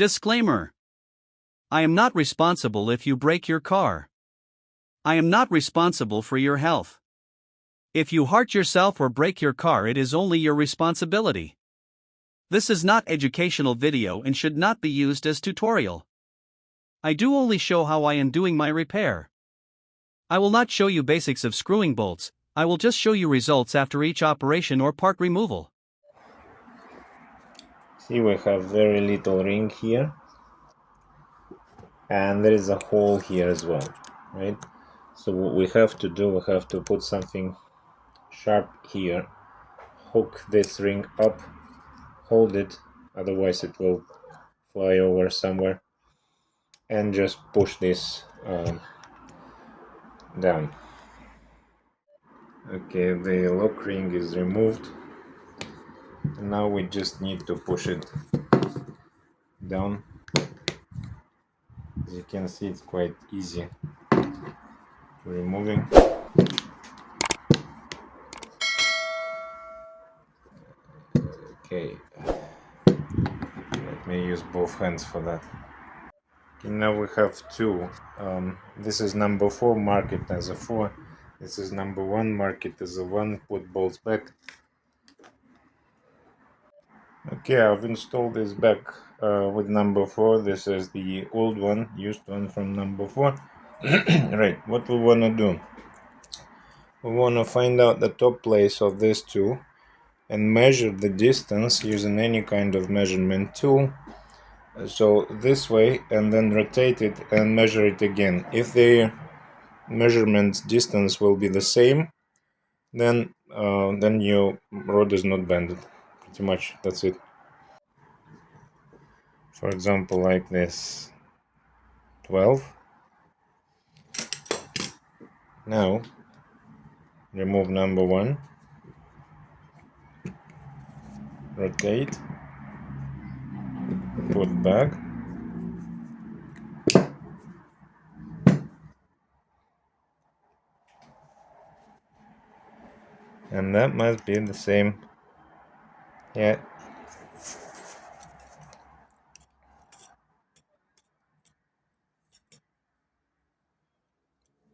Disclaimer. I am not responsible if you break your car. I am not responsible for your health. If you hurt yourself or break your car, it is only your responsibility. This is not educational video and should not be used as tutorial. I do only show how I am doing my repair. I will not show you basics of screwing bolts, I will just show you results after each operation or part removal. See, we have very little ring here, and there is a hole here as well, right? So what we have to do, we have to put something sharp here, hook this ring up, hold it, otherwise it will fly over somewhere, and just push this down. Okay, the lock ring is removed. Now we just need to push it down. As you can see, it's quite easy removing. Okay, let me use both hands for that. Okay, now we have two. This is number 4, mark it as a 4. This is number 1, mark it as a 1, put bolts back. Okay, I've installed this back with number 4. This is the old one, used one from number 4. Right, what we want to do? We want to find out the top place of these two and measure the distance using any kind of measurement tool. So this way, and then rotate it and measure it again. If the measurement distance will be the same, then your rod is not bended. Pretty much that's it. For example, like this, 12. Now remove number 1, rotate, put back, and that must be the same. Yeah.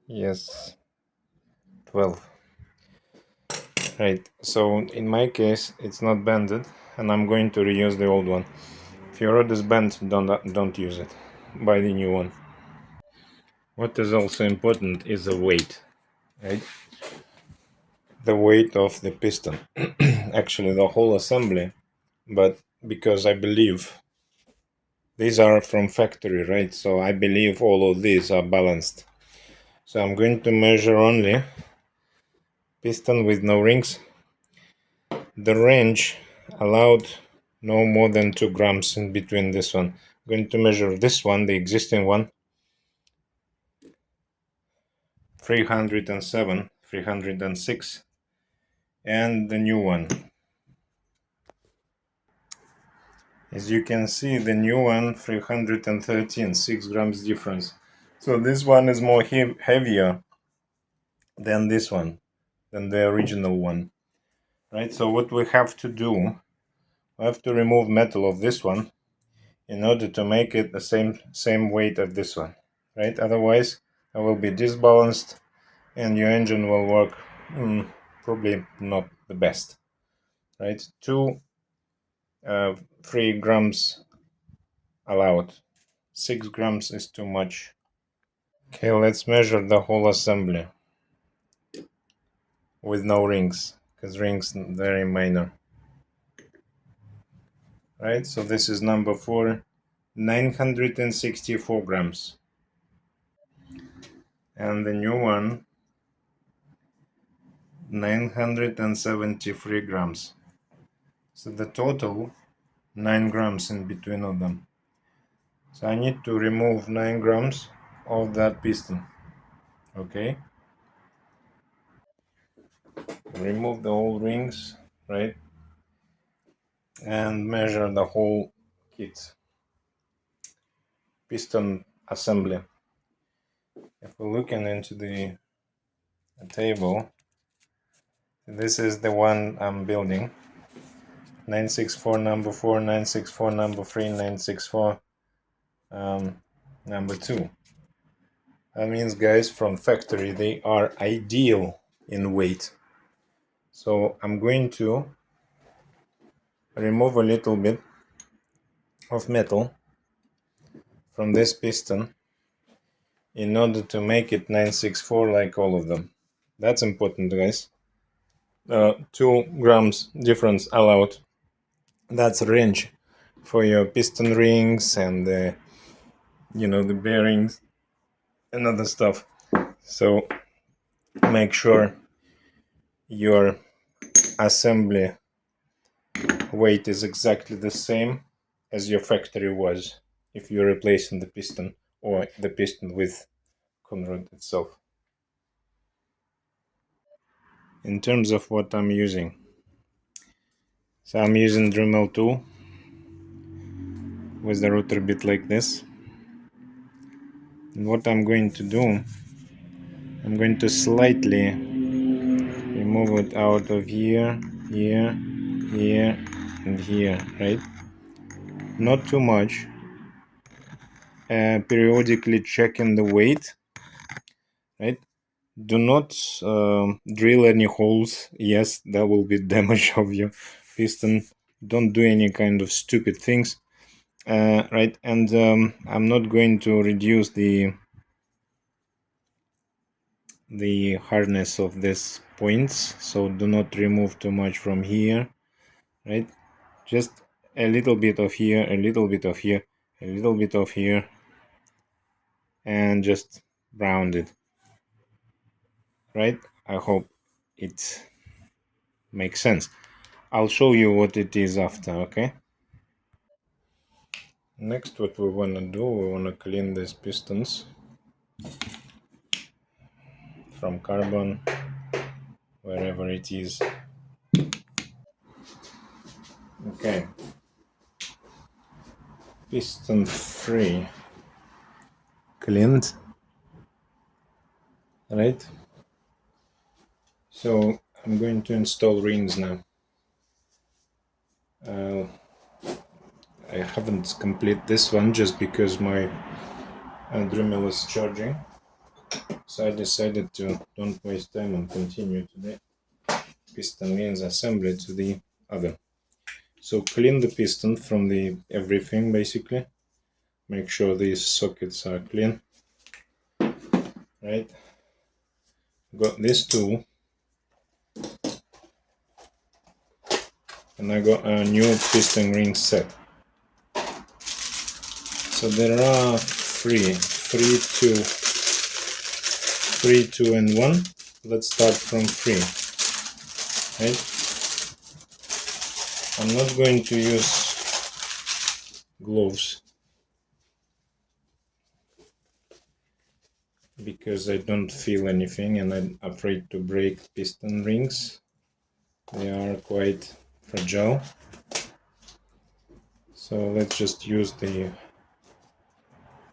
Yes, 12. Right, so in my case it's not bended, and I'm going to reuse the old one. If your rod is bent, don't use it. Buy the new one. What is also important is the weight, right? The weight of the piston. Actually, the whole assembly, but because I believe these are from factory, right? So I believe all of these are balanced. So I'm going to measure only piston with no rings. The range allowed no more than 2 grams in between this one. I'm going to measure this one, the existing one, 307, 306, and the new one. As you can see, the new one 313, 6 grams difference. So this one is more heavier than this one, than the original one, right? So what we have to do, we have to remove metal of this one in order to make it the same weight as this one, right? Otherwise it will be disbalanced and your engine will work probably not the best, right? 3 grams allowed, 6 grams is too much. Okay, let's measure the whole assembly with no rings, because rings very minor, right? So this is number 4, 964 grams, and the new one 973 grams. So the total 9 grams in between of them. So I need to remove 9 grams of that piston. Okay, remove the whole rings, right, and measure the whole kit, piston assembly. If we're looking into the table, this is the one I'm building, 964 number 4, 964 number 3, 964 Number 2. That means, guys, from factory they are ideal in weight. So I'm going to remove a little bit of metal from this piston in order to make it 964 like all of them. That's important, guys. 2 grams difference allowed. That's a range for your piston rings and the bearings and other stuff. So make sure your assembly weight is exactly the same as your factory was if you're replacing the piston or the piston with conrod itself. In terms of what I'm using, so I'm using Dremel tool with the rotor bit like this. And what I'm going to do, I'm going to slightly remove it out of here, here, here, and here, right? Not too much. Periodically checking the weight, right? Do not drill any holes. Yes, that will be damage of your piston. Don't do any kind of stupid things, right? And I'm not going to reduce the hardness of these points, so do not remove too much from here, right? Just a little bit of here, a little bit of here, a little bit of here, and just round it, right? I hope it makes sense. I'll show you what it is after, okay? Next, what we want to do, we want to clean these pistons from carbon, wherever it is. Okay, piston 3 cleaned, right? So I'm going to install rings now. I haven't completed this one just because my Dremel is charging, so I decided to don't waste time and continue today piston rings assembly to the other. So clean the piston from the everything basically. Make sure these sockets are clean, right? Got this tool, and I got a new piston ring set. So there are three, two, and 1. Let's start from 3, right? I'm not going to use gloves because I don't feel anything and I'm afraid to break piston rings. They are quite fragile. So let's just use the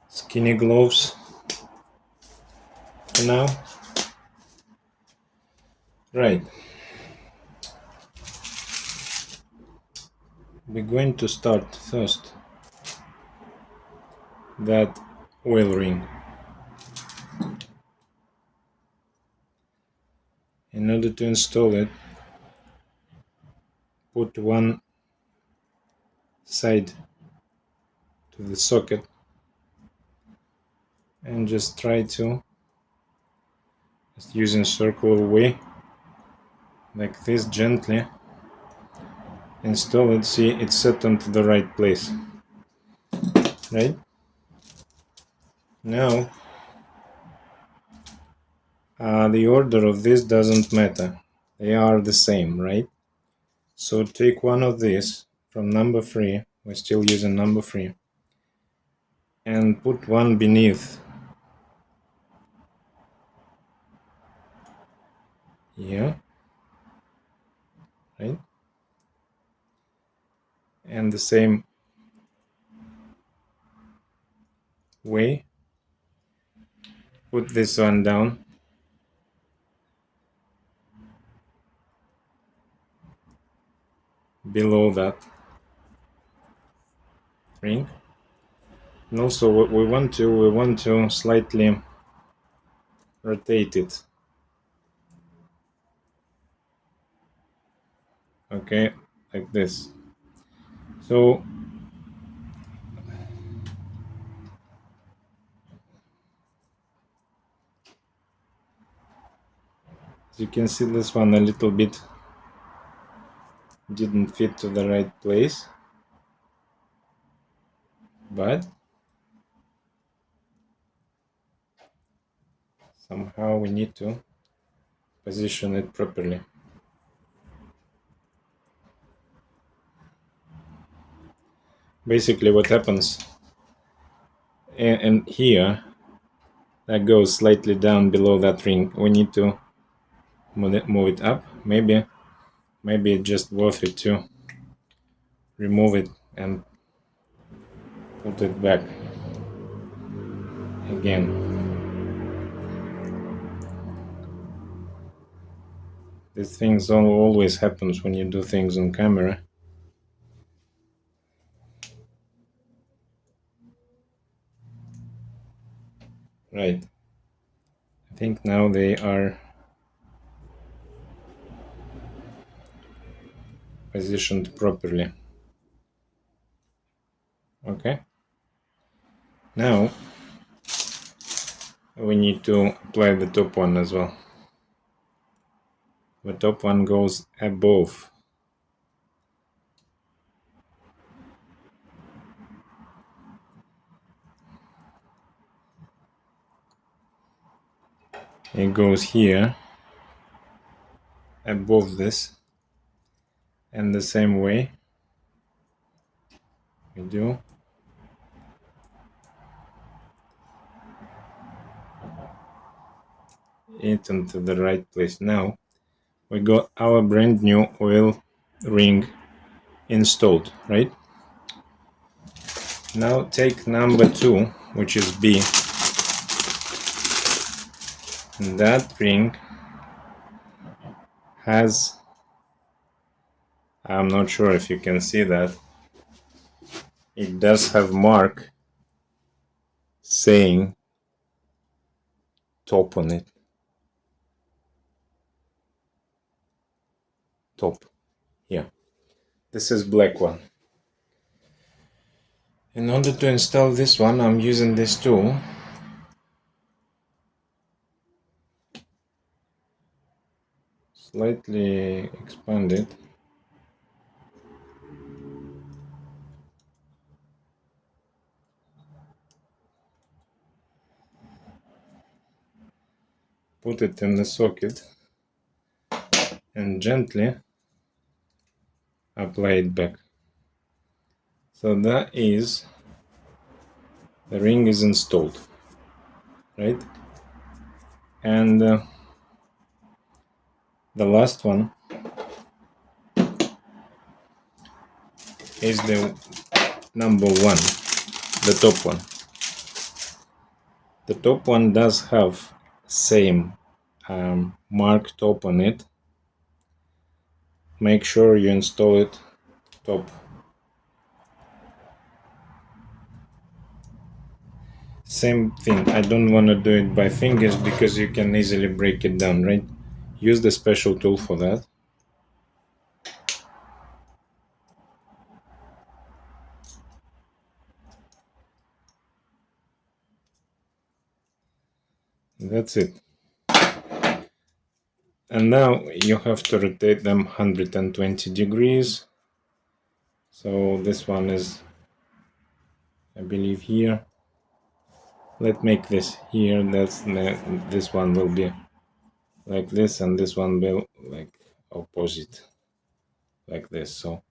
skinny gloves for now. Right. We're going to start first that oil ring. In order to install it, put one side to the socket and just try to, just using circular way like this, gently install it. See, it's set onto the right place, right? Now the order of this doesn't matter, they are the same, right? So take one of these from number 3, we're still using number 3, and put one beneath here, right? And the same way, put this one down, below that ring. And also what we want to slightly rotate it. Okay, like this. So as you can see, this one a little bit didn't fit to the right place, but somehow we need to position it properly. Basically what happens, and here that goes slightly down below that ring, we need to move it up. Maybe it's just worth it to remove it and put it back again. These things always happens when you do things on camera. Right. I think now they are positioned properly. Okay. Now we need to apply the top one as well. The top one goes above. It goes here above this, and the same way we do it into the right place. Now we got our brand new oil ring installed, right? Now take number 2, which is B. That ring has, I'm not sure if you can see that, it does have mark saying top on it. Top. Yeah. This is black one. In order to install this one, I'm using this tool. Slightly expand it. Put it in the socket and gently apply it back. So that is, the ring is installed, right? And the last one is the number 1, the top one. The top one does have same mark top on it. Make sure you install it top. Same thing, I don't want to do it by fingers because you can easily break it down, right? Use the special tool for that. That's it. And now you have to rotate them 120 degrees. So this one is, I believe, here. Let's make this here. This one will be like this, and this one will like opposite, like this. So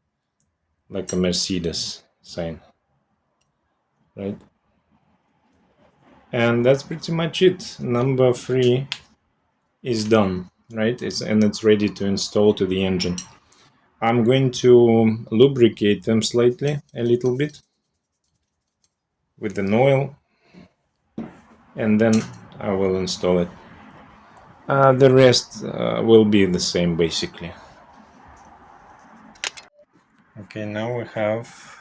like a Mercedes sign, right? And that's pretty much it. Number 3 is done, right? It's ready to install to the engine. I'm going to lubricate them slightly, a little bit, with an oil, and then I will install it. The rest will be the same, basically. Okay, now we have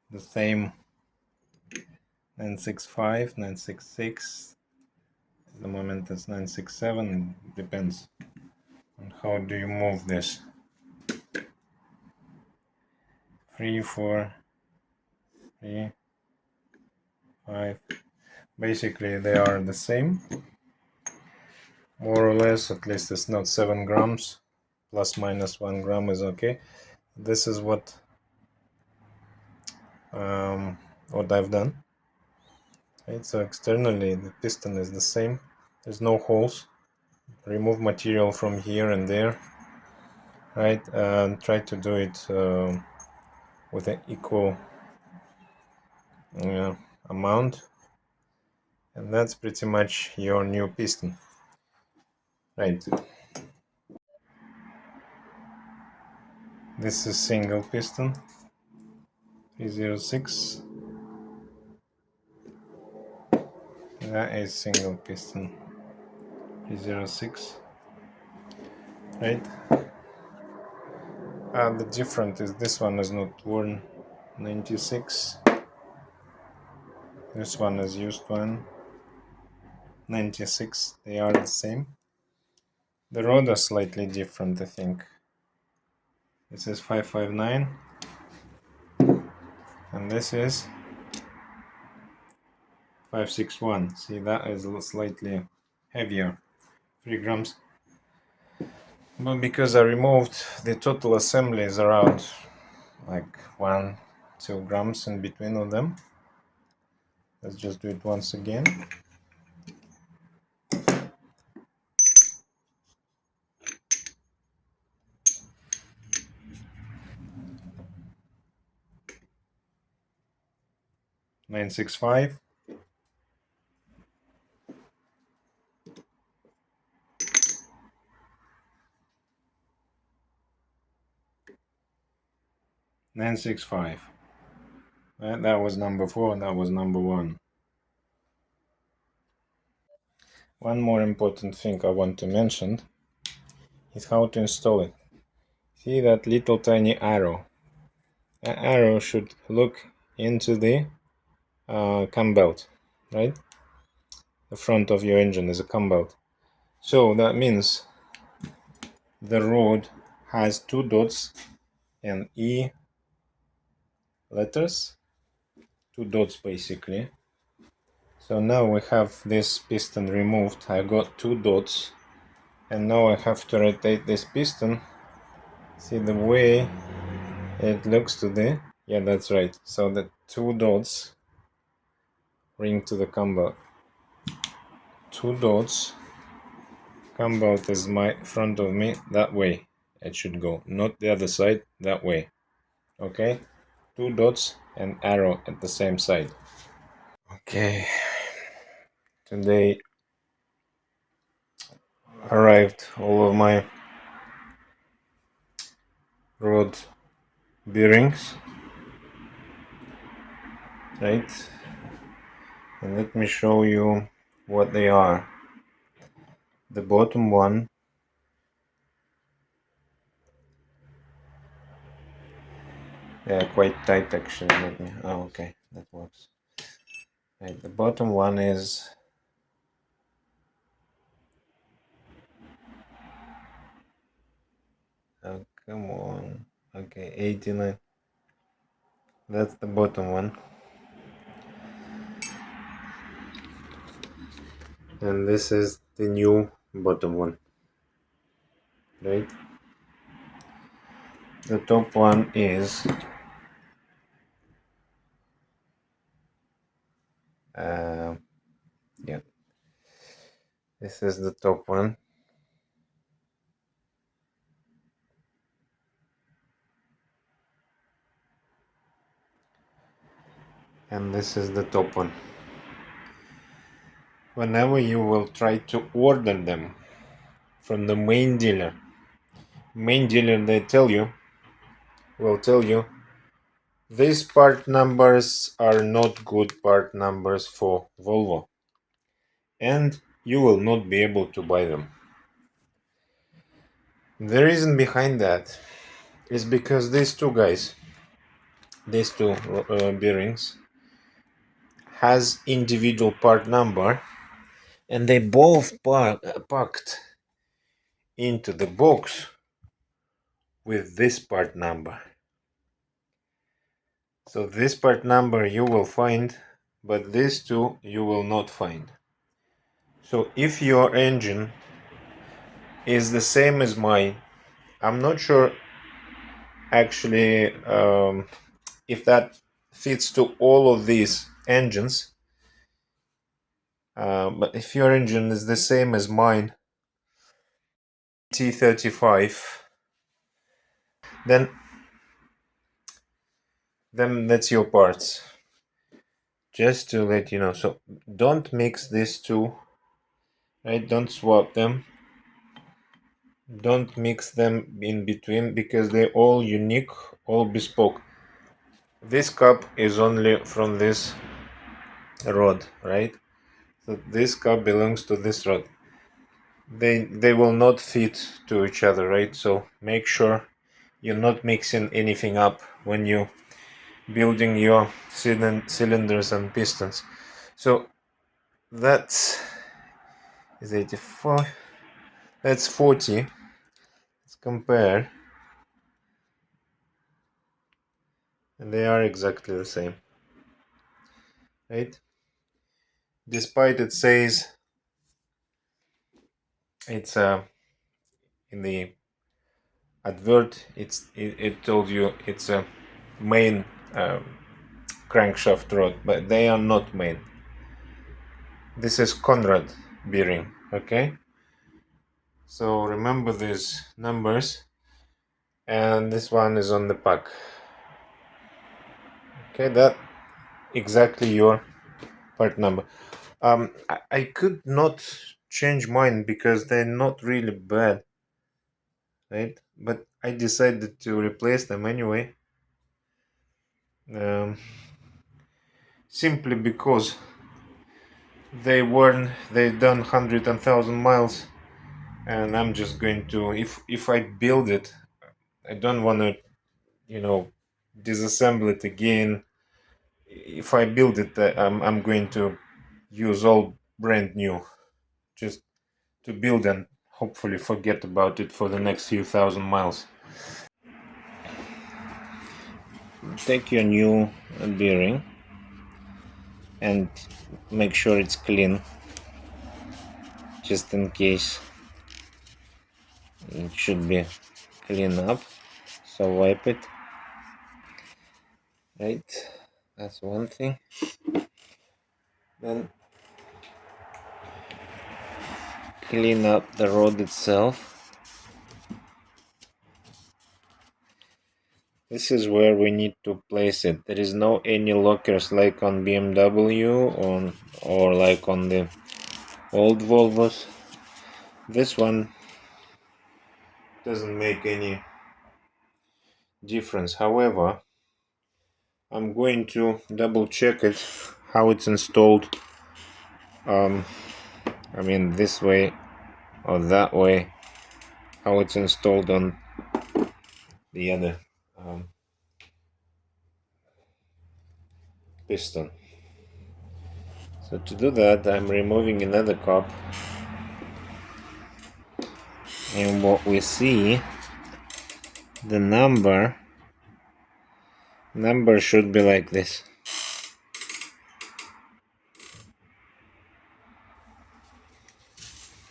the same 965, 966. At the moment it's 967. It depends on how do you move this. 3, 4, 3, 5. Basically they are the same, more or less. At least it's not 7 grams. Plus minus 1 gram is okay. This is what I've done. Right, so externally the piston is the same. There's no holes. Remove material from here and there. Right, and try to do it with an equal amount, and that's pretty much your new piston. Right, this is single piston 306. That is single piston 306. Right, the difference is this one is not worn 96. This one is used one 96. They are the same. The rod is slightly different, I think. This is 559 and this is 561. See, that is slightly heavier, 3 grams. But because I removed, the total assembly is around like 1-2 grams in between of them. Let's just do it once again. $965. $965. That was number 4 and that was number 1. One more important thing I want to mention is how to install it. See that little tiny arrow? That arrow should look into the cam belt, right? The front of your engine is a cam belt. So that means the rod has 2 dots and E letters, 2 dots basically. So now we have this piston removed. I got 2 dots and now I have to rotate this piston. See the way it looks to the, yeah, that's right. So the 2 dots ring to the cam belt. 2 dots, cam belt is my front of me, that way it should go, not the other side, that way. Okay, 2 dots and arrow at the same side. Okay, today arrived all of my rod bearings, right? And let me show you what they are. The bottom one they are quite tight actually. Let me, oh okay, that works. Right, the bottom one is oh come on, okay, 89. That's the bottom one. And this is the new bottom one, right? The top one is yeah, this is the top one, and this is the top one. Whenever you will try to order them from the main dealer they will tell you these part numbers are not good part numbers for Volvo and you will not be able to buy them. The reason behind that is because these two bearings has individual part number, and they both packed into the box with this part number. So this part number you will find, but these two you will not find. So if your engine is the same as mine, I'm not sure actually if that fits to all of these engines, but if your engine is the same as mine, T35, then that's your parts. Just to let you know. So don't mix these two, right? Don't swap them. Don't mix them in between, because they're all unique, all bespoke. This cup is only from this rod, right? So this cup belongs to this rod. They will not fit to each other, right? So make sure you're not mixing anything up when you building your cylinders and pistons. So that's is 84, that's 40. Let's compare, and they are exactly the same, right? Despite it says it's in the advert, it told you it's a main crankshaft rod, but they are not main. This is Conrad bearing, okay? So remember these numbers, and this one is on the pack. Okay, that exactly your part number. I could not change mine because they're not really bad, right? But I decided to replace them anyway, simply because they done 100,000 miles, and I'm just going to, if I build it, I don't want to, disassemble it again. If I build it, I'm going to use all brand new, just to build and hopefully forget about it for the next few thousand miles. Take your new bearing and make sure it's clean, just in case. It should be clean up, so wipe it, right? That's one thing. Then clean up the rod itself. This is where we need to place it. There is no any lockers like on BMW or like on the old Volvos. This one doesn't make any difference. However, I'm going to double check it, how it's installed. I mean, this way or that way, how it's installed on the other piston. So to do that, I'm removing another cup, and what we see, the number should be like this.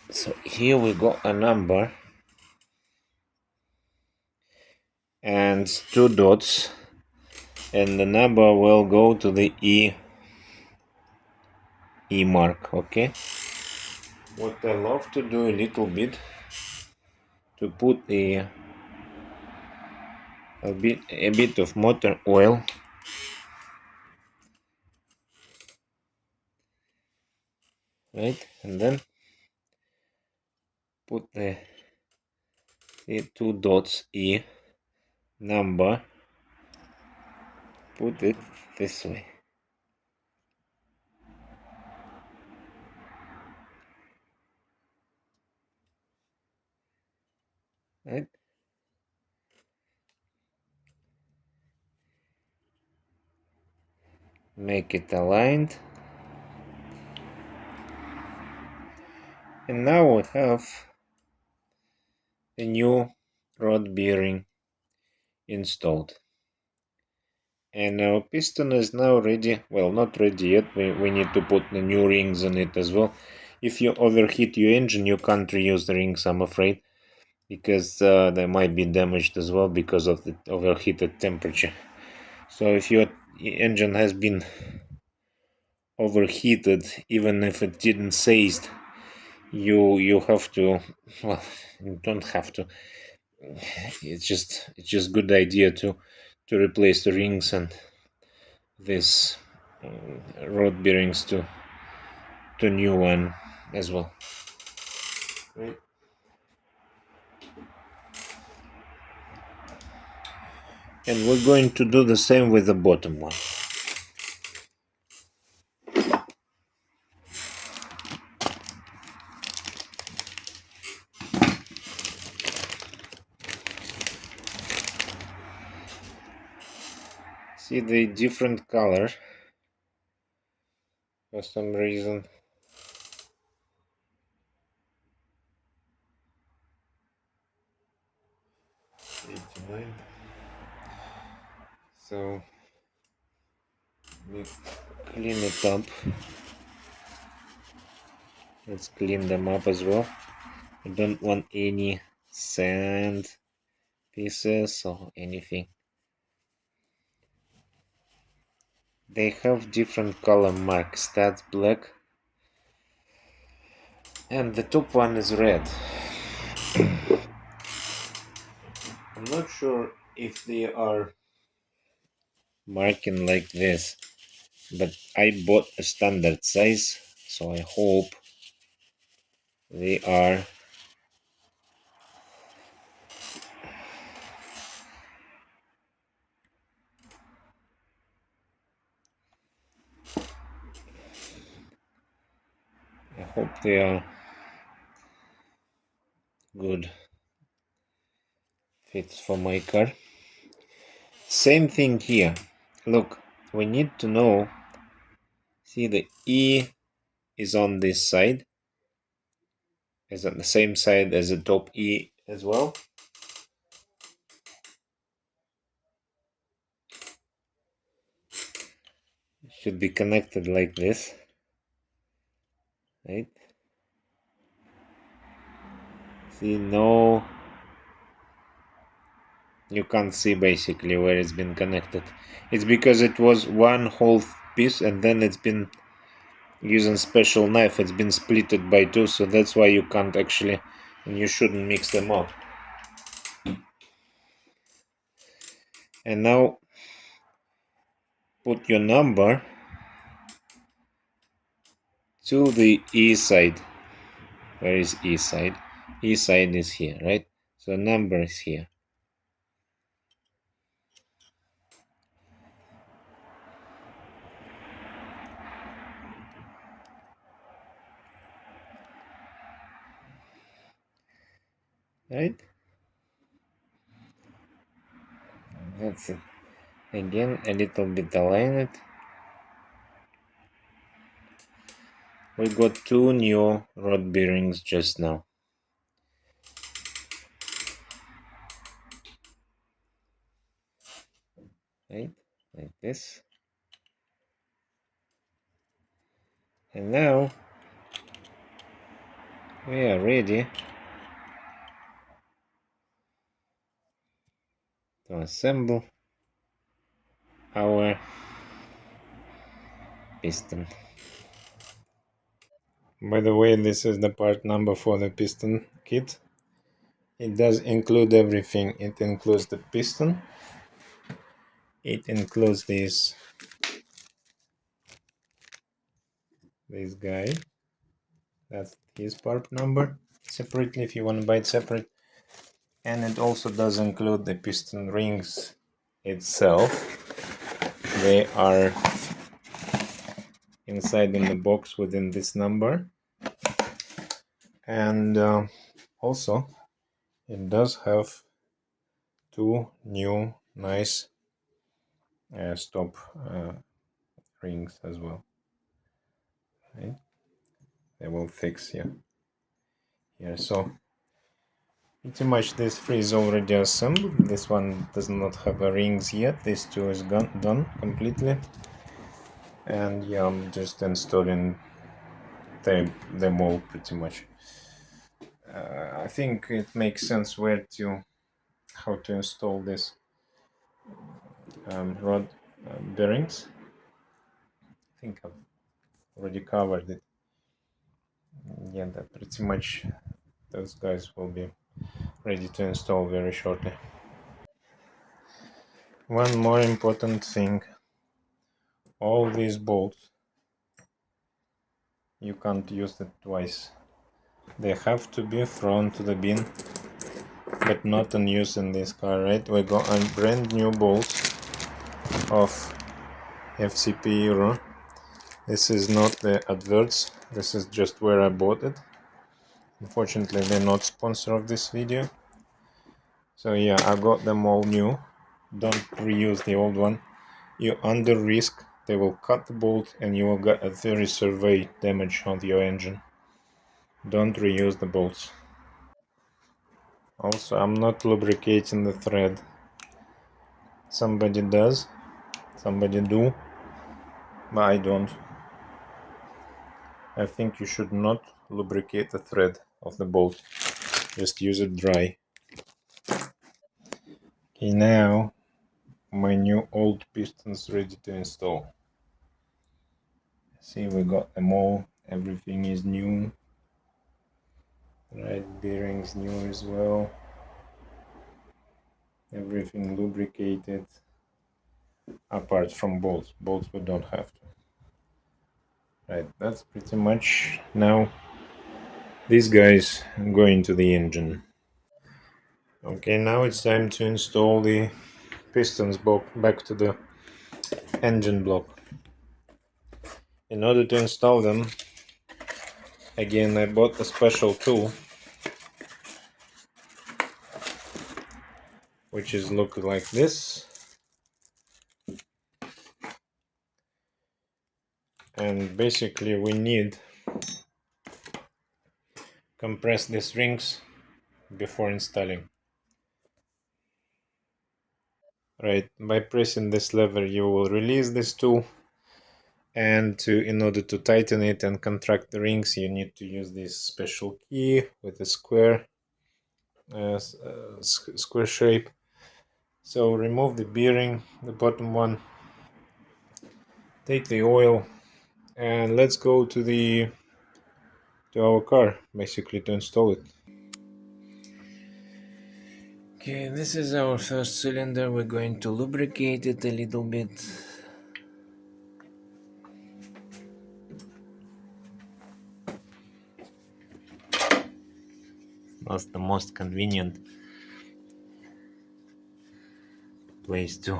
So here we got a number and two dots, and the number will go to the E mark. Okay, what I love to do a little bit, to put a bit of motor oil right, and then put the two dots E number, put it this way, right? Make it aligned, And now we have a new rod bearing installed. And our piston is now ready. Well, not ready yet. We need to put the new rings on it as well. If you overheat your engine, you can't reuse the rings, I'm afraid, because they might be damaged as well because of the overheated temperature. So if your engine has been overheated, even if it didn't seized, you have to, well, you don't have to. It's just good idea to replace the rings and this rod bearings to new one as well. Right. And we're going to do the same with the bottom one. See the different color for some reason. So we clean it up. Let's clean them up as well. I don't want any sand pieces or anything. They have different color marks. That's black and the top one is red. I'm not sure if they are marking like this, but I bought a standard size, so I hope they are. I hope they are good fits for my car. Same thing here. Look, we need to know. See, the E is on this side. Is on the same side as the top E as well. It should be connected like this, right? See, no, you can't see basically where it's been connected. It's because it was one whole piece and then it's been using special knife, it's been splitted by two, so that's why you can't actually, and you shouldn't mix them up. And now put your number to the E side. Where is E side? E side is here, right? So number is here. Right? That's it. Again, a little bit align it. We got two new rod bearings just now. Right? Like this. And now we are ready to assemble our piston. By the way, this is the part number for the piston kit. It does include everything. It includes the piston. It includes this guy. That's his part number separately if you want to buy it separate. And it also does include the piston rings itself. They are inside in the box within this number. And also it does have two new nice stop rings as well. Right? They will fix here. here. So pretty much this three is already assembled. This one does not have rings yet. This two is done completely. And yeah, I'm just installing them all pretty much. I think it makes sense how to install this rod bearings. I think I've already covered it. Yeah, that pretty much those guys will be ready to install very shortly. One more important thing, all these bolts, you can't use it twice. They have to be thrown to the bin, but not in use in this car, right? We got a brand new bolts of FCP Euro. This is not the adverts, this is just where I bought it. Unfortunately, they're not sponsor of this video. So yeah, I got them all new. Don't reuse the old one. You're under risk. They will cut the bolt and you will get a very severe damage on your engine. Don't reuse the bolts. Also, I'm not lubricating the thread. Somebody does, somebody do, but I don't. I think you should not lubricate the thread of the bolt. Just use it dry. Okay, now my new old pistons ready to install. See, we got them all. Everything is new. Right bearings new as well. Everything lubricated. Apart from bolts. Bolts we don't have to. Right, that's pretty much now. These guys go into the engine. Okay, now it's time to install the pistons back to the engine block. In order to install them, again I bought a special tool which is look like this, and basically we need compress these rings before installing. Right, by pressing this lever you will release this tool, and in order to tighten it and contract the rings you need to use this special key with a square square shape. So remove the bearing, the bottom one, take the oil, and let's go to our car basically to install it. Okay, this is our first cylinder. We're going to lubricate it a little bit. That's the most convenient place to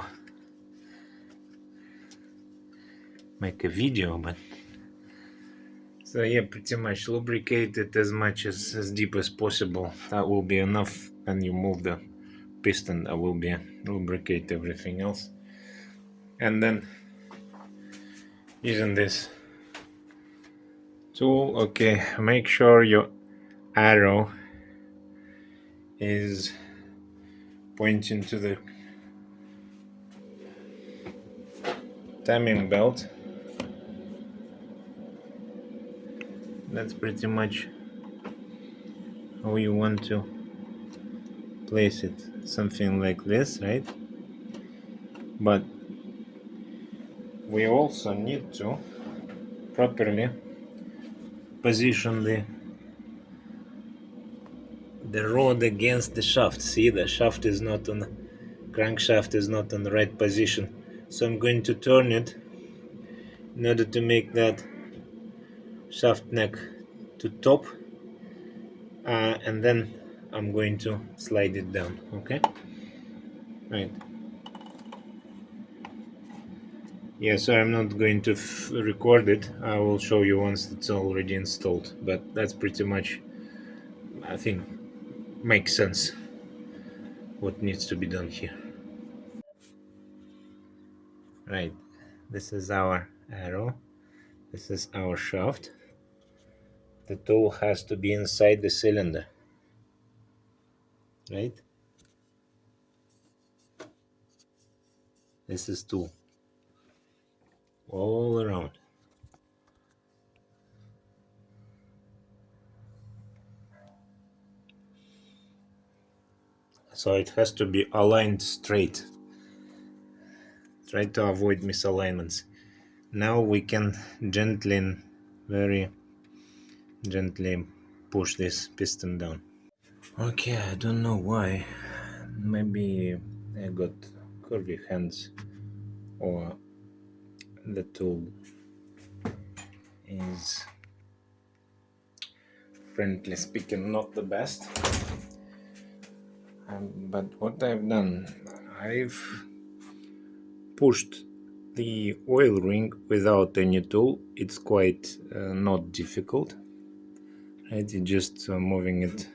make a video, but so yeah, pretty much lubricate it as much as deep as possible. That will be enough, and you move the piston, that will be lubricate everything else. And then using this tool, okay, make sure your arrow is pointing to the timing belt. That's pretty much how you want to place it, something like this, right? But we also need to properly position the rod against the shaft. See, the shaft is not on, crankshaft is not in the right position, so I'm going to turn it in order to make that shaft neck to top, and then I'm going to slide it down. Okay, right. Yeah, so I'm not going to record it. I will show you once it's already installed, but that's pretty much, I think, makes sense what needs to be done here. Right, this is our arrow, this is our shaft, the tool has to be inside the cylinder, right? This is tool all around. So it has to be aligned straight. Try to avoid misalignments. Now we can gently, very gently push this piston down. Okay, I don't know why. Maybe I got curvy hands, or the tool is, frankly speaking, not the best. But what I've done, I've pushed the oil ring without any tool. It's quite not difficult, right? You're just moving it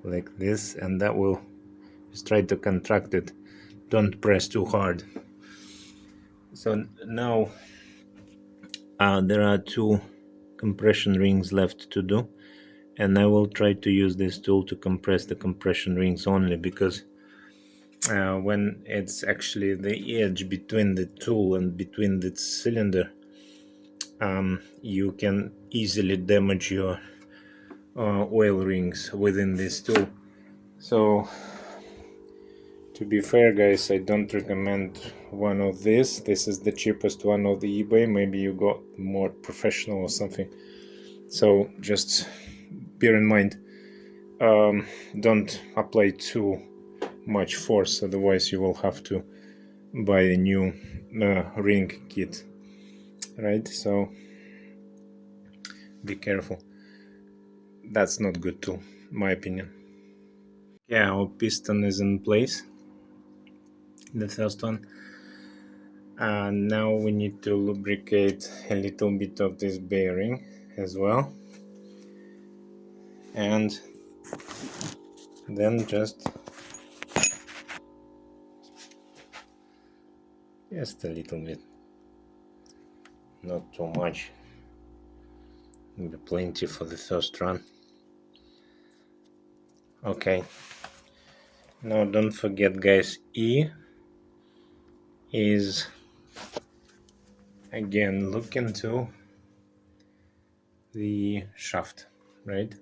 like this, and that will just try to contract it. Don't press too hard. So now there are 2 compression rings left to do, and I will try to use this tool to compress the compression rings only, because when it's actually the edge between the tool and between the cylinder, you can easily damage your oil rings within this tool. So to be fair, guys, I don't recommend one of these. This is the cheapest one of the eBay. Maybe you got more professional or something. So just bear in mind, don't apply too much force, otherwise you will have to buy a new ring kit, right? So be careful. That's not good tool, in my opinion. Yeah, our piston is in place, the first one. And now we need to lubricate a little bit of this bearing as well, and then just a little bit, not too much. Maybe plenty for the first run. Okay, now don't forget, guys, E is again look into the shaft, right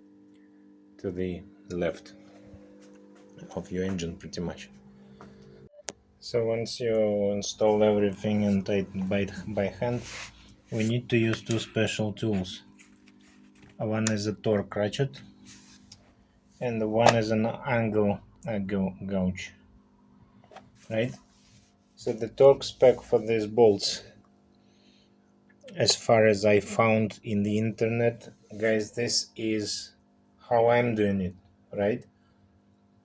to the left of your engine, pretty much. So once you install everything and tighten by hand, we need to use 2 special tools. One is a torque ratchet, and the one is an angle gauge, right? So the torque spec for these bolts, as far as I found in the internet, guys, this is how I'm doing it, right?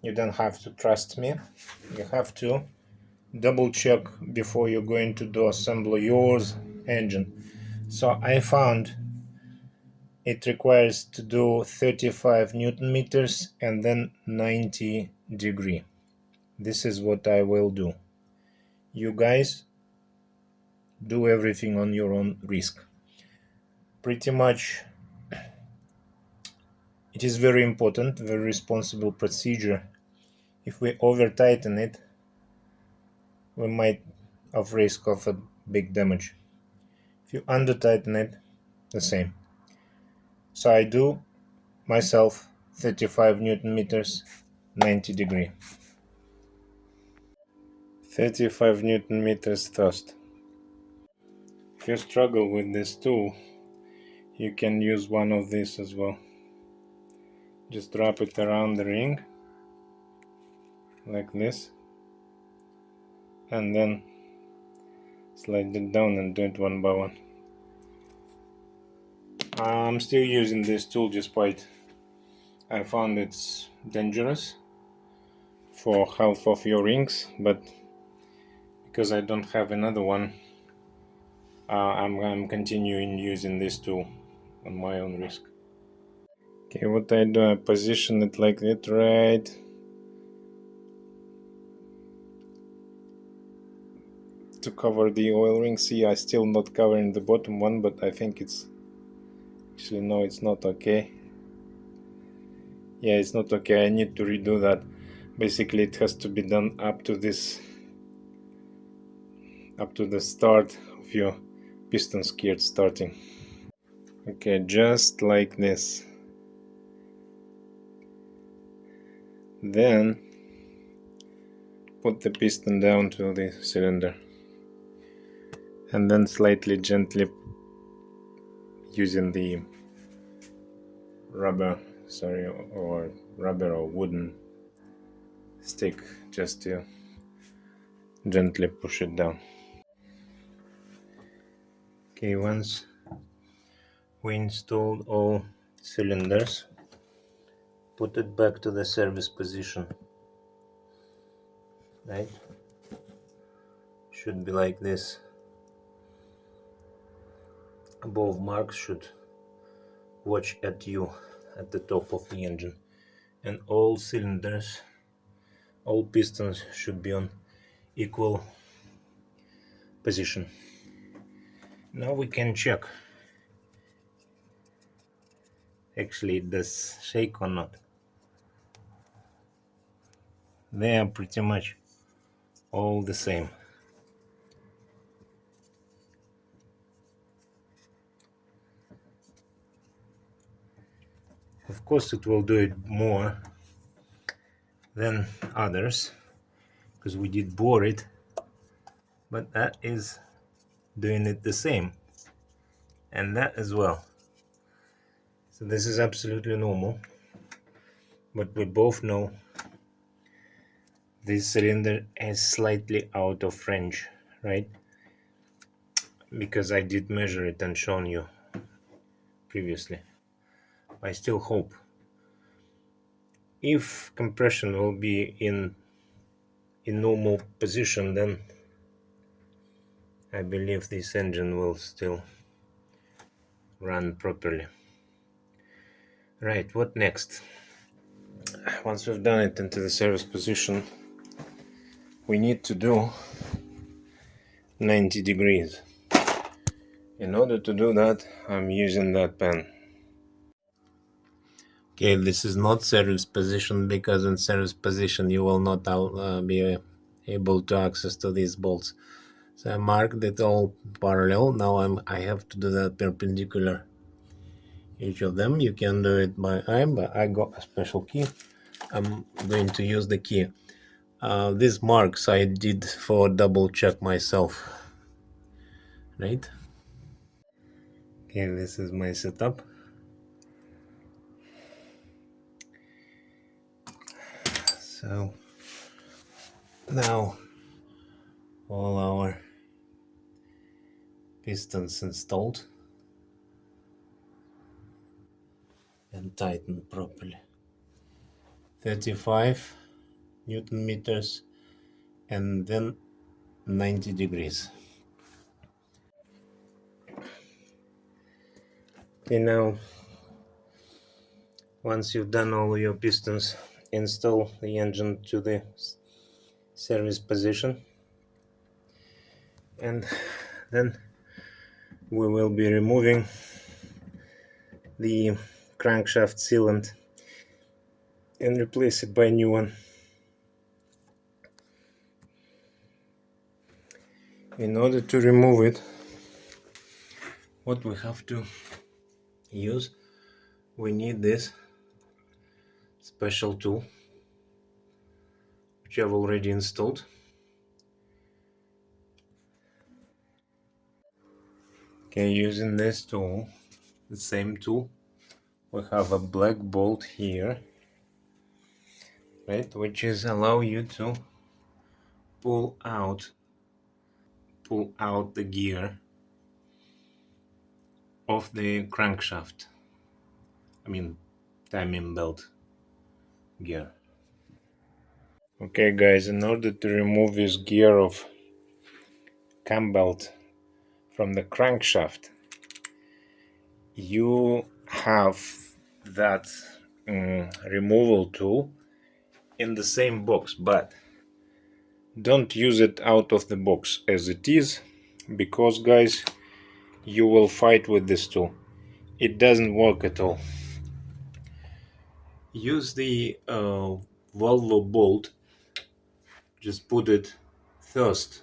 You don't have to trust me. You have to double check before you're going to do assemble yours engine. So I found it requires to do 35 Newton meters and then 90 degree. This is what I will do. You guys do everything on your own risk. Pretty much it is very important, very responsible procedure. If we over tighten it, we might have risk of a big damage. If you under tighten it, the same. So I do myself 35 Newton meters, 90 degree. 35 Newton meters first. If you struggle with this tool, you can use one of these as well. Just wrap it around the ring like this, and then slide it down and do it one by one. I'm still using this tool despite I found it's dangerous for half of your rings, but because I don't have another one, I'm continuing using this tool on my own risk. Okay, what I do, I position it like that, right to cover the oil ring. See, I still not covering the bottom one, but I think it's Actually, no, it's not okay. Yeah, it's not okay. I need to redo that. Basically, it has to be done up to the start of your piston skirt starting. Okay, just like this. Then put the piston down to the cylinder, and then slightly gently using the rubber or wooden stick just to gently push it down. Okay, once we installed all cylinders, put it back to the service position. Right? Should be like this. Both marks should watch at you at the top of the engine, and all cylinders, all pistons should be on equal position. Now we can check actually it does shake or not. They are pretty much all the same. Of course it will do it more than others because we did bore it, but that is doing it the same, and that as well. So this is absolutely normal, but we both know this cylinder is slightly out of range, right? Because I did measure it and shown you previously. I still hope if compression will be in normal position, then I believe this engine will still run properly. Right, what next? Once we've done it into the service position, we need to do 90 degrees. In order to do that, I'm using that pen. Okay, this is not service position because in service position you will not be able to access to these bolts. So I marked it all parallel. Now I have to do that perpendicular each of them. You can do it by eye, but I got a special key. I'm going to use the key. These marks I did for double check myself. Right? Okay, this is my setup. So now all our pistons installed and tightened properly. 35 Newton meters and then 90 degrees. Okay, now once you've done all your pistons, install the engine to the service position, and then we will be removing the crankshaft sealant and replace it by a new one. In order to remove it, what we have to use, we need this special tool which I've already installed. Okay, using this tool, the same tool, we have a black bolt here, right, which is allow you to pull out the gear of the crankshaft, I mean timing belt gear. Okay guys, in order to remove this gear of cam belt from the crankshaft, you have that removal tool in the same box, but don't use it out of the box as it is, because guys, you will fight with this tool. it doesn't work at all. Use the Volvo bolt, just put it first,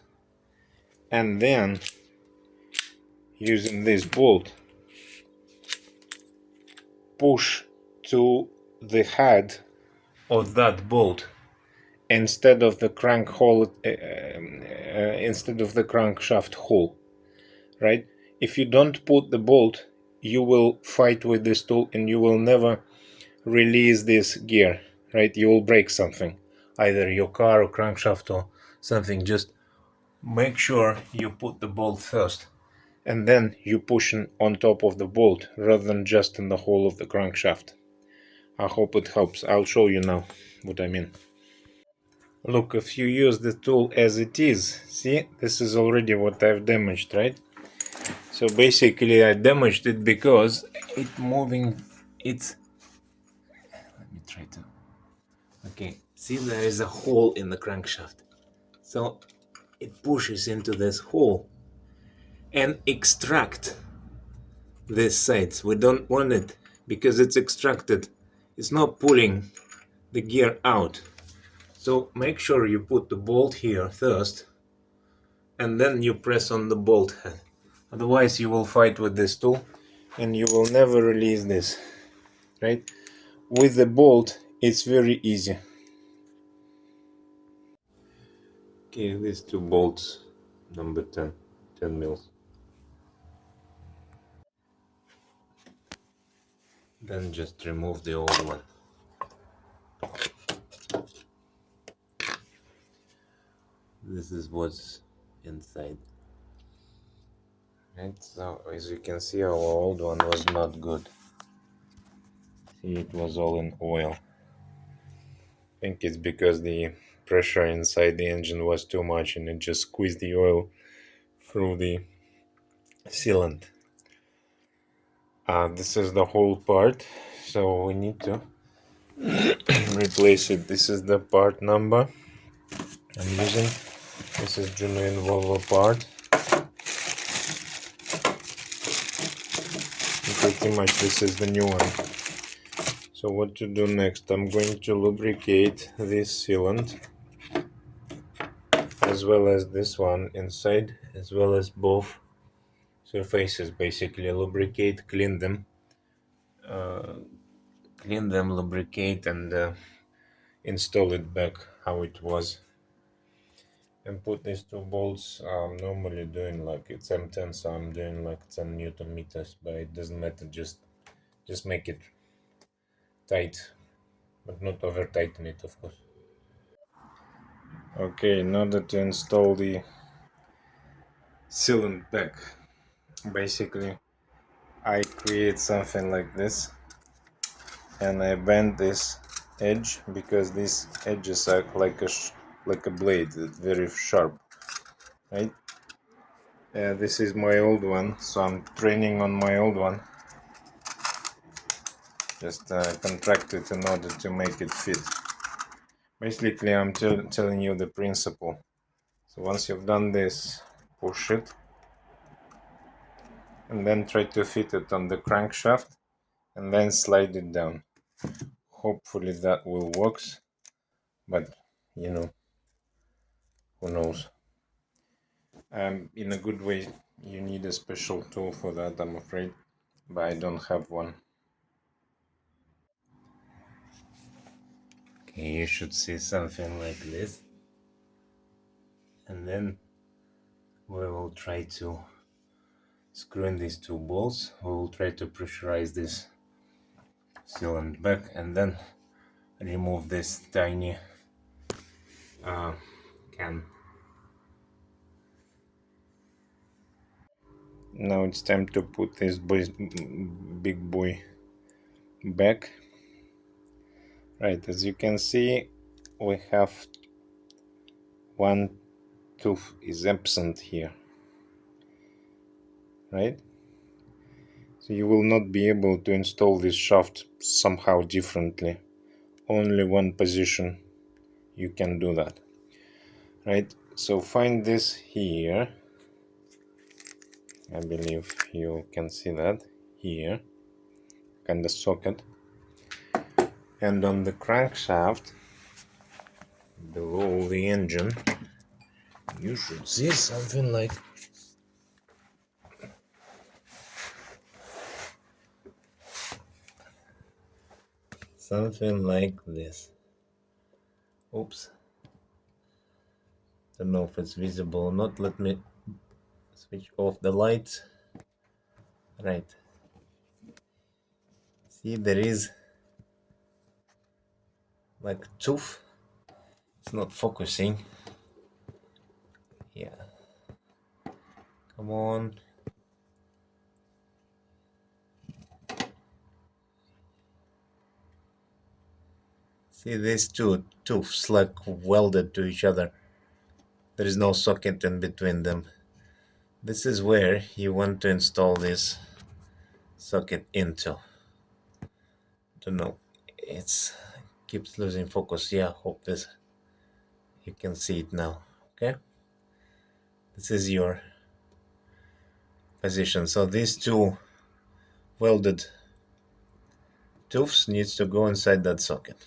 and then using this bolt push to the head of that bolt instead of the crank hole, instead of the crankshaft hole, right? If you don't put the bolt, you will fight with this tool and you will never release this gear, right? You will break something, either your car or crankshaft or something. Just make sure you put the bolt first and then you push on top of the bolt rather than just in the hole of the crankshaft. I hope it helps. I'll show you now what I mean. Look, if you use the tool as it is, see, this is already what I've damaged, right? So basically I damaged it because it's moving, let me try to, okay, see, there is a hole in the crankshaft. So it pushes into this hole and extract these sides. We don't want it because it's extracted. It's not pulling the gear out. So make sure you put the bolt here first and then you press on the bolt head. Otherwise you will fight with this tool and you will never release this, right? With the bolt it's very easy. Okay, these two bolts, number 10 mils. Then just remove the old one. This is what's inside. Right, so as you can see, our old one was not good. See, it was all in oil. I think it's because the pressure inside the engine was too much and it just squeezed the oil through the sealant. This is the whole part, so we need to replace it. This is the part number I'm using. This is genuine Volvo part. Pretty much this is the new one. So what to do next? I'm going to lubricate this sealant as well as this one inside, as well as both surfaces. Basically lubricate, clean them, lubricate, and install it back how it was. And put these two bolts. I'm normally doing like it's M10, so I'm doing like 10 Newton meters, but it doesn't matter. Just make it tight, but not over tighten it, of course. Okay, in order to install the sealant back, basically I create something like this and I bend this edge because these edges are like a blade. It's very sharp, right? This is my old one, so I'm training on my old one. Just contract it in order to make it fit. Basically I'm telling you the principle. So once you've done this, push it and then try to fit it on the crankshaft and then slide it down. Hopefully that will work, but you know, who knows. In a good way, you need a special tool for that, I'm afraid, but I don't have one. Okay, you should see something like this, and then we will try to screw in these two bolts. We will try to pressurize this sealant back and then remove this tiny can. Now it's time to put this big boy back. Right, as you can see, we have one tooth is absent here, right? So you will not be able to install this shaft somehow differently. Only one position you can do that, right? So find this here. I believe you can see that here. kind of socket. And on the crankshaft below the engine you should see something like this. Oops, don't know if it's visible or not. Let me switch off the lights. Right, see, there is like tooth. It's not focusing. Yeah, come on. See these two tooths like welded to each other. There is no socket in between them. This is where you want to install this socket into. Don't know, it's keeps losing focus. Yeah, hope this you can see it now. Okay, this is your position. So these two welded tooths needs to go inside that socket.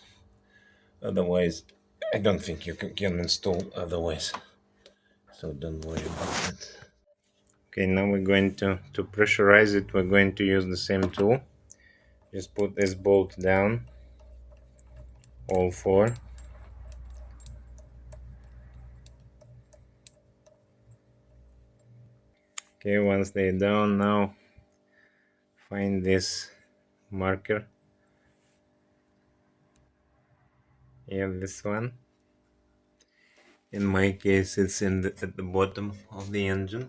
Otherwise, I don't think you can install otherwise. So don't worry about it. Okay, now we're going to pressurize it. We're going to use the same tool. Just put this bolt down, all four. Okay, once they're down, now find this marker. Yeah, this one. In my case, it's at the bottom of the engine.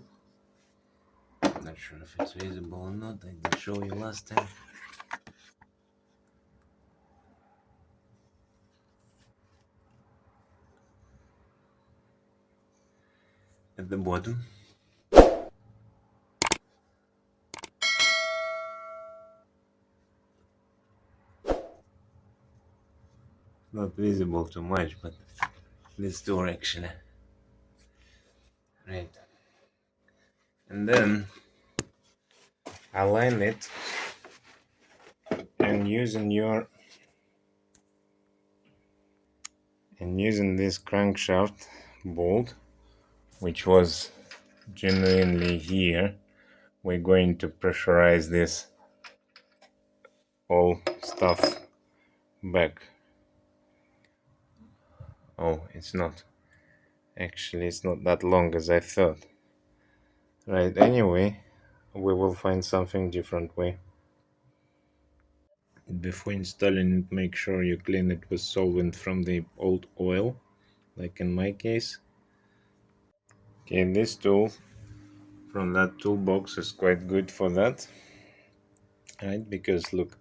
Not sure if it's visible or not. I did show you last time. At the bottom. Not visible too much, but this door actually. Right. And then align it, and using this crankshaft bolt, which was genuinely here, we're going to pressurize this all stuff back. Oh, it's not that long as I thought. Right, anyway, we will find something different way. Before installing it, make sure you clean it with solvent from the old oil, like in my case. Okay, this tool from that toolbox is quite good for that, right? Because look,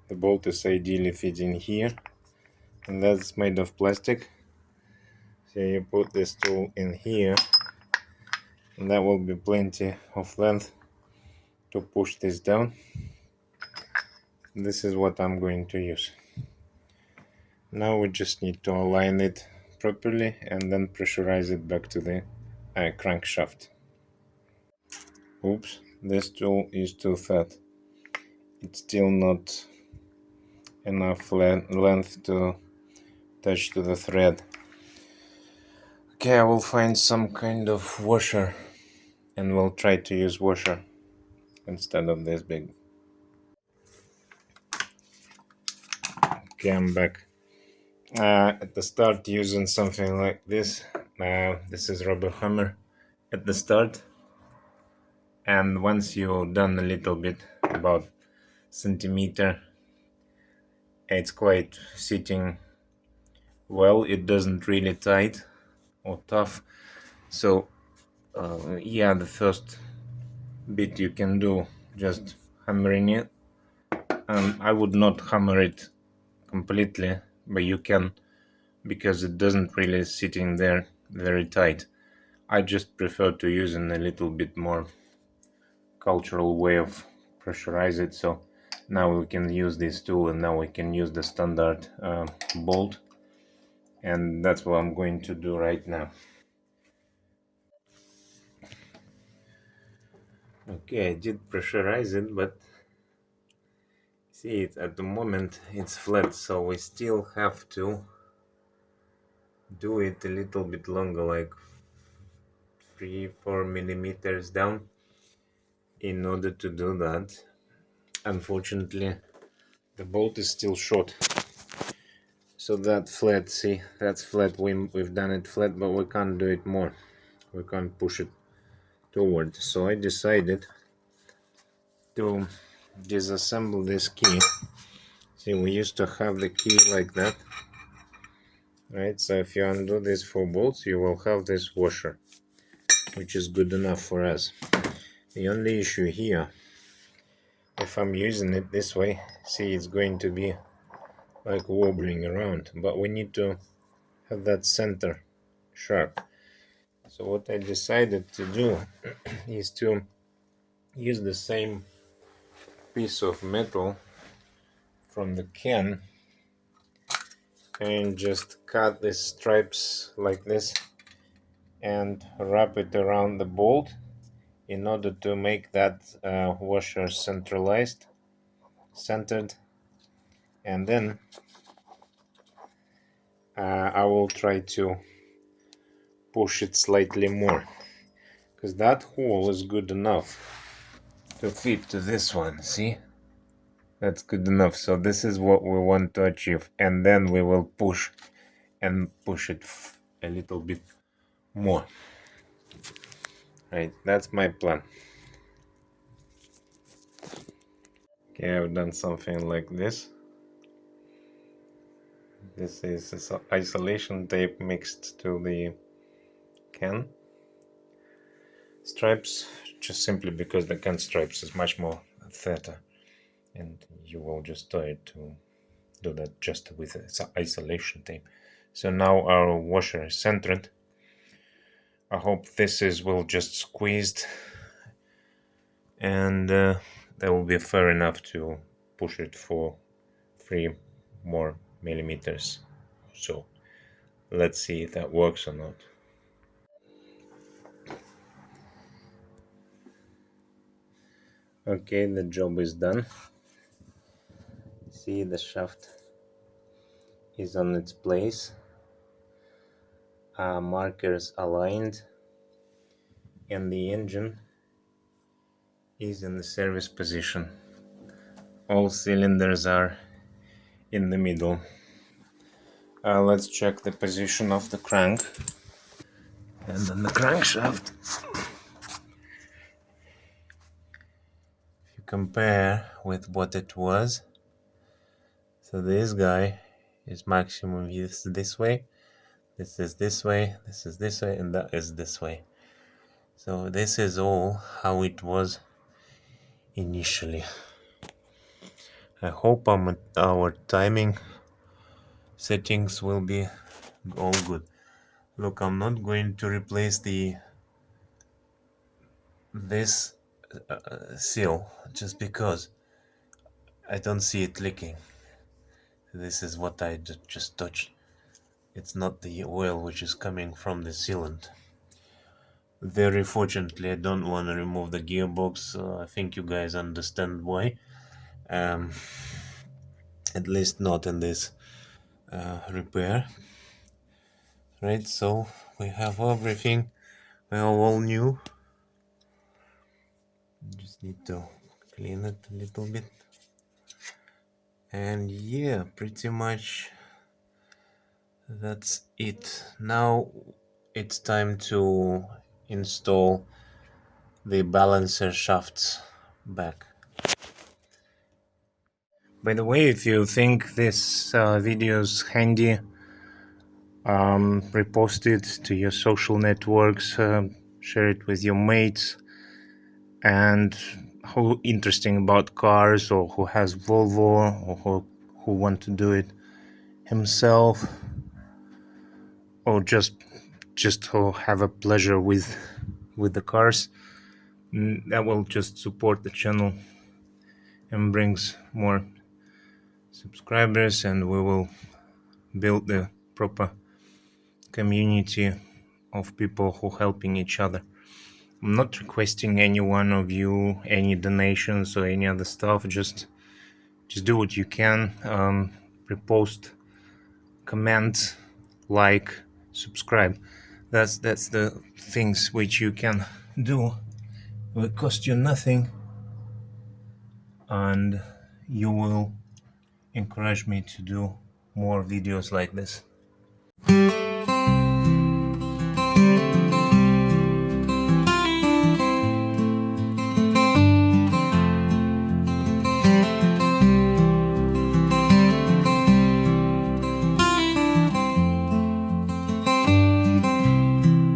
the bolt is ideally fitting here, and that's made of plastic. So you put this tool in here, and that will be plenty of length to push this down. This is what I'm going to use. Now we just need to align it properly and then pressurize it back to the crankshaft. Oops, this tool is too fat. It's still not enough length to touch to the thread. Okay, I will find some kind of washer and we'll try to use washer instead of this big. Okay, I'm back. At the start, using something like this. This is rubber hammer at the start, and once you've done a little bit, about centimeter, it's quite sitting well. It doesn't really tight or tough. So yeah, the first bit you can do just hammering it. I would not hammer it completely, but you can, because it doesn't really sit in there very tight. I just prefer to use a little bit more cultural way of pressurize it. So now we can use this tool, and now we can use the standard bolt, and that's what I'm going to do right now. Okay, I did pressurize it, but See it at the moment it's flat, so we still have to do it a little bit longer, like 3-4 millimeters down. In order to do that, unfortunately, the bolt is still short. So that flat, see, that's flat. We've done it flat, but we can't do it more. We can't push it toward. So I decided to disassemble this key. See, we used to have the key like that, right? So if you undo these 4 bolts, you will have this washer, which is good enough for us. The only issue here, if I'm using it this way, see, it's going to be like wobbling around, but we need to have that center sharp. So what I decided to do is to use the same piece of metal from the can and just cut the stripes like this and wrap it around the bolt in order to make that washer centered, and then I will try to push it slightly more, because that hole is good enough to fit to this one. See, that's good enough. So this is what we want to achieve, and then we will push it a little bit more. Right, that's my plan. Okay, I've done something like this. This is isolation tape mixed to the can stripes, just simply because the can stripes is much more thicker, and you will just try to do that just with isolation tape. So now our washer is centered. I hope this will just squeezed, and that will be fair enough to push it for 3 more millimeters. So let's see if that works or not. Okay, the job is done. See, the shaft is on its place, markers aligned, and the engine is in the service position. All cylinders are in the middle. Let's check the position of the crank. And then the crankshaft, if you compare with what it was, so this guy is maximum use this way, this is this way, this is this way, and that is this way. So this is all how it was initially. I hope our timing settings will be all good. Look, I'm not going to replace this seal just because I don't see it leaking. This is what I just touched. It's not the oil which is coming from the sealant. Very fortunately, I don't want to remove the gearbox. I think you guys understand why. At least not in this repair. Right, so we have everything. We are all new. Just need to clean it a little bit. And yeah, pretty much that's it. Now it's time to install the balancer shafts back. By the way, if you think this video is handy, repost it to your social networks, share it with your mates, and who interesting about cars, or who has Volvo, or who want to do it himself, or just to have a pleasure with the cars. That will just support the channel and brings more subscribers, and we will build the proper community of people who helping each other. I'm not requesting any one of you any donations or any other stuff, just just do what you can. Repost, comment, like, subscribe. That's the things which you can do. It will cost you nothing, and you will encourage me to do more videos like this.